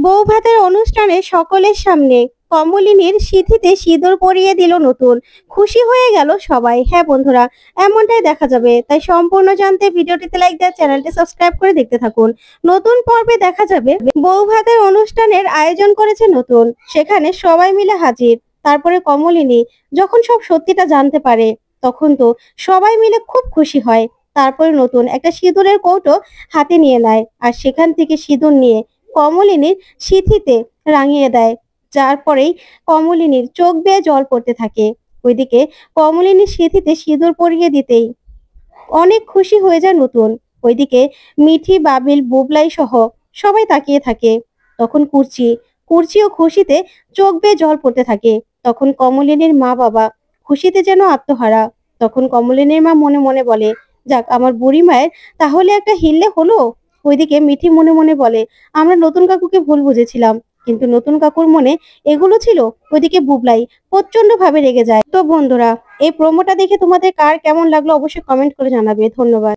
বউ ভাতের অনুষ্ঠানে সকলের সামনে কমলিনীর সিঁথিতে সিঁদুর পরিয়ে দিল নতুন। খুশি হয়ে গেল সবাই। হ্যাঁ বন্ধুরা, এমনটাই দেখা যাবে। তাই সম্পূর্ণ জানতে ভিডিওটিতে লাইক দিয়ে চ্যানেলটি সাবস্ক্রাইব করে দেখতে থাকুন। নতুন পর্বে দেখা যাবে বউ ভাতের অনুষ্ঠানের আয়োজন করেছে নতুন, সেখানে সবাই মিলে হাজির। তারপরে কমলিনী যখন সব সত্যিটা জানতে পারে তখন তো সবাই মিলে খুব খুশি হয়। তারপরে নতুন একটা সিঁদুরের কৌটো হাতে নিয়ে নেয় আর সেখান থেকে সিঁদুর নিয়ে কমলিনীর সিঁথিতে রাঙিয়ে দেয়। যার পরেই কমলিনীর চোখ বেয়ে জল পড়তে থাকে। ওইদিকে কমলিনীর সিঁথিতে সিঁদুর পরিয়ে দিতেই অনেক খুশি হয়ে যায় নতুন। ওইদিকে মিঠি, বাবিল, বুবলাই সহ সবাই তাকিয়ে থাকে। তখন কুর্চিও খুশিতে চোখ বেয়ে জল পড়তে থাকে। তখন কমলিনীর মা বাবা খুশিতে যেন আত্মহারা। তখন কমলিনীর মা মনে মনে বলে, যাক, আমার বুড়ি মায়ের তাহলে একটা হিল্লে হলো। ওইদিকে মিঠি মনে মনে বলে, আমরা নতুন কাকুকে ভুল বুঝেছিলাম, কিন্তু নতুন কাকুর মনে এগুলো ছিল। ওইদিকে বুবলাই প্রচন্ড ভাবে রেগে যায়। তো বন্ধুরা, এই প্রোমোটা দেখে তোমাদের কার কেমন লাগলো অবশ্যই কমেন্ট করে জানাবে। ধন্যবাদ।